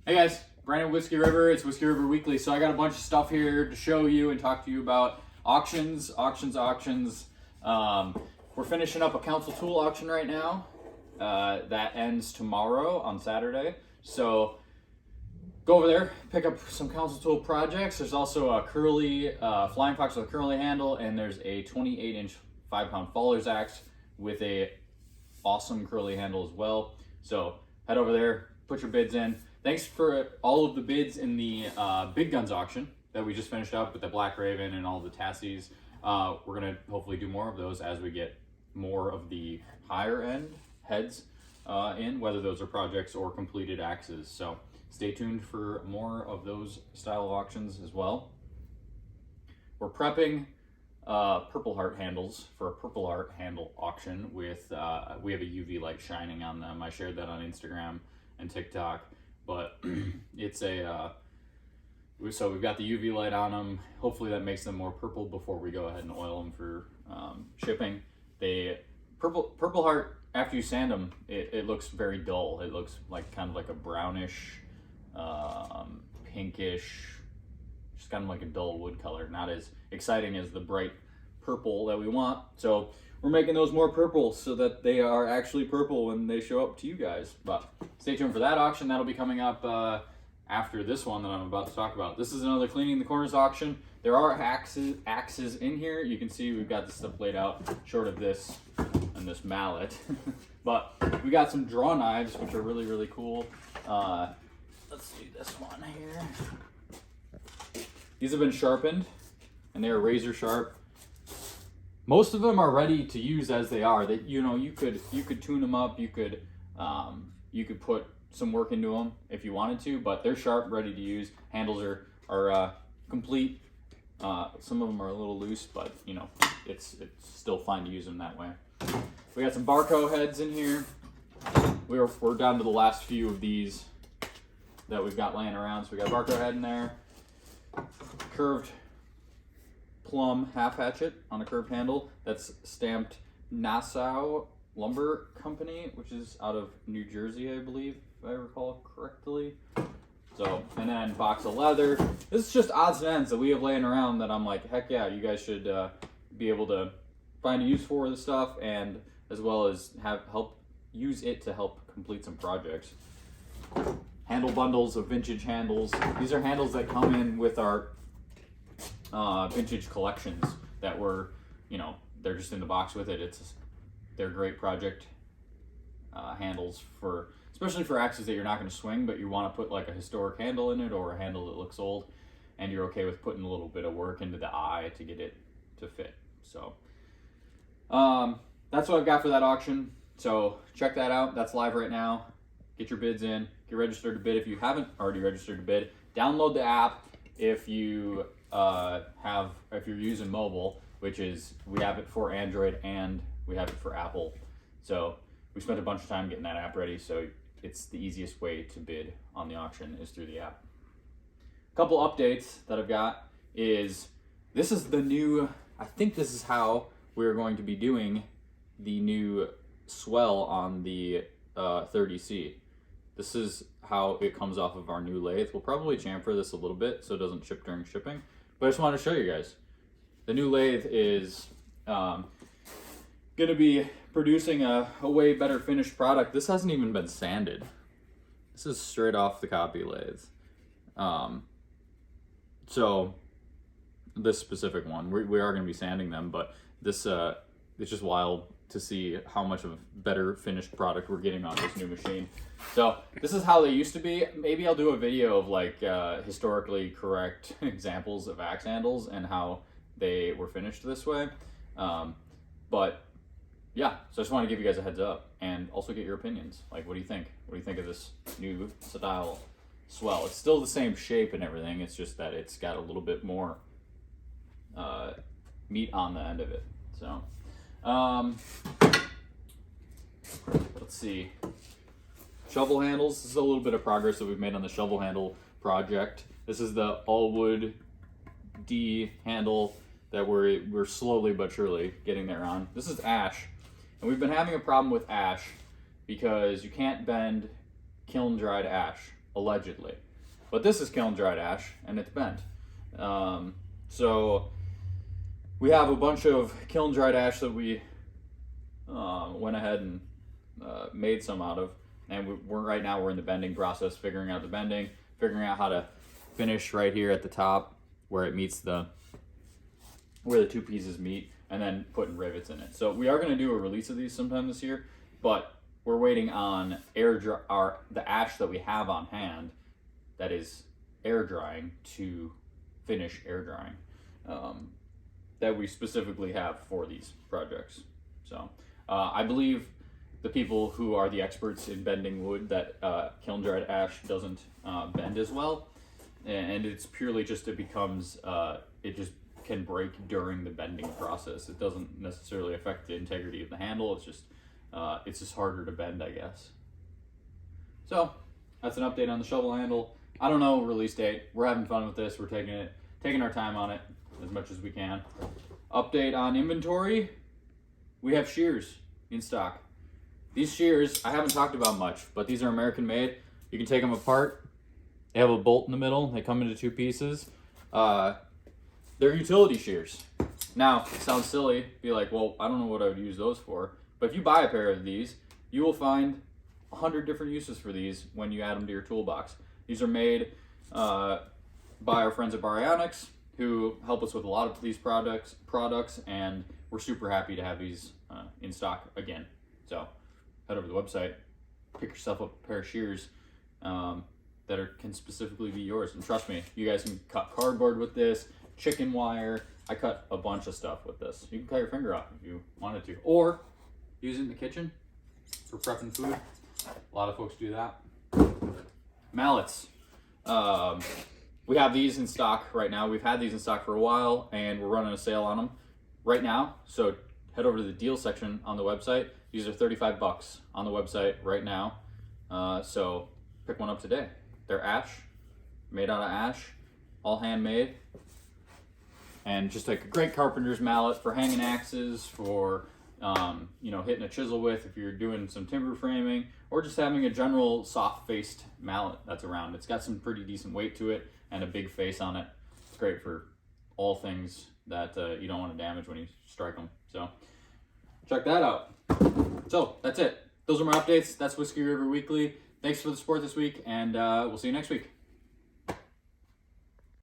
Hey guys, Brandon Whiskey River. It's Whiskey River Weekly. So I got a bunch of stuff here to show you and talk to you about auctions. We're finishing up a council tool auction right now. That ends tomorrow on Saturday. So go over there, pick up some council tool projects. There's also a curly Flying Fox with a curly handle, and there's a 28-inch 5-pound Faller's axe with a awesome curly handle as well. So head over there, put your bids in. Thanks for all of the bids in the Big Guns auction that we just finished up with the Black Raven and all the Tassies. We're gonna hopefully do more of those as we get more of the higher end heads in, whether those are projects or completed axes. So stay tuned for more of those style of auctions as well. We're prepping Purple Heart handles for a Purple Heart handle auction with, we have a UV light shining on them. I shared that on Instagram and TikTok, but it's a, so we've got the UV light on them. Hopefully that makes them more purple before we go ahead and oil them for shipping. Purple Heart, after you sand them, it looks very dull. It looks like kind of like a brownish, pinkish, just kind of like a dull wood color, not as exciting as the bright purple that we want. So we're making those more purple so that they are actually purple when they show up to you guys. But stay tuned for that auction. That'll be coming up after this one that I'm about to talk about. This is another Cleaning the Corners auction. There are axes in here. You can see we've got this stuff laid out short of this and this mallet. But we got some draw knives, which are really, really cool. Let's do this one here. These have been sharpened and they are razor sharp. Most of them are ready to use as they are. That, you know, you could tune them up. You could put some work into them if you wanted to, but they're sharp, ready to use. Handles are complete. Some of them are a little loose, but you know, it's still fine to use them that way. We got some Barco heads in here. We're down to the last few of these that we've got laying around. So we got Barco head in there. Curved plum half hatchet on a curved handle that's stamped Nassau Lumber Company, which is out of New Jersey, I believe, if I recall correctly. So, and then box of leather. This is just odds and ends that we have laying around that I'm like, heck yeah, you guys should be able to find a use for this stuff, and as well as help use it to help complete some projects. Handle bundles of vintage handles. These are handles that come in with our vintage collections that were, you know, they're just in the box with it. They're great project handles for, especially for axes that you're not going to swing, but you want to put like a historic handle in it or a handle that looks old, and you're okay with putting a little bit of work into the eye to get it to fit. So that's what I've got for that auction. So check that out. That's live right now. Get your bids in. Get registered to bid if you haven't already registered to bid. Download the app if you if you're using mobile, which is, we have it for Android and we have it for Apple. So we spent a bunch of time getting that app ready, so it's the easiest way to bid on the auction is through the app. A couple updates that I've got is, this is the new, I think this is how we're going to be doing the new swell on the 30C. This is how it comes off of our new lathe. We'll probably chamfer this a little bit so it doesn't chip during shipping, but I just wanted to show you guys. The new lathe is going to be producing a way better finished product. This hasn't even been sanded. This is straight off the copy lathe. So this specific one, we are going to be sanding them, but this it's just wild to see how much of better finished product we're getting on this new machine. So this is how they used to be. Maybe I'll do a video of like historically correct examples of axe handles and how they were finished this way. But yeah, so I just want to give you guys a heads up and also get your opinions. Like, what do you think? What do you think of this new style swell? It's still the same shape and everything. It's just that it's got a little bit more meat on the end of it. So let's see. Shovel handles. This is a little bit of progress that we've made on the shovel handle project. This is the all wood D handle that we're slowly but surely getting there on. This is ash, and we've been having a problem with ash because you can't bend kiln dried ash. allegedly. But this is kiln dried ash, and it's bent. So we have a bunch of kiln dried ash that we went ahead and made some out of, and we're in the bending process, figuring out the bending, figuring out how to finish right here at the top where it meets where the two pieces meet, and then putting rivets in it. So we are going to do a release of these sometime this year, but we're waiting on the ash that we have on hand that is air drying to finish air drying, that we specifically have for these projects. So I believe the people who are the experts in bending wood that kiln dried ash doesn't bend as well, and it's purely just it just can break during the bending process. It doesn't necessarily affect the integrity of the handle. It's just harder to bend, I guess. So that's an update on the shovel handle. I don't know release date. We're having fun with this. We're taking our time on it as much as we can. Update on inventory. We have shears in stock. These shears I haven't talked about much, but these are American made. You can take them apart. They have a bolt in the middle. They come into two pieces. They're utility shears. Now, it sounds silly. Be like, well, I don't know what I would use those for. But if you buy a pair of these, you will find 100 different uses for these when you add them to your toolbox. These are made by our friends at Baryonyx, who help us with a lot of these products, and we're super happy to have these in stock again. So head over to the website, pick yourself up a pair of shears that can specifically be yours. And trust me, you guys can cut cardboard with this, chicken wire. I cut a bunch of stuff with this. You can cut your finger off if you wanted to, or use it in the kitchen for prepping food. A lot of folks do that. Mallets. We have these in stock right now. We've had these in stock for a while, and we're running a sale on them right now. So head over to the deal section on the website. These are $35 on the website right now. So pick one up today. They're ash, made out of ash, all handmade. And just like a great carpenter's mallet for hanging axes, for hitting a chisel with if you're doing some timber framing, or just having a general soft-faced mallet that's around. It's got some pretty decent weight to it and a big face on it. It's great for all things that you don't want to damage when you strike them. So check that out. So that's it. Those are my updates. That's Whiskey River Weekly. Thanks for the support this week, and we'll see you next week.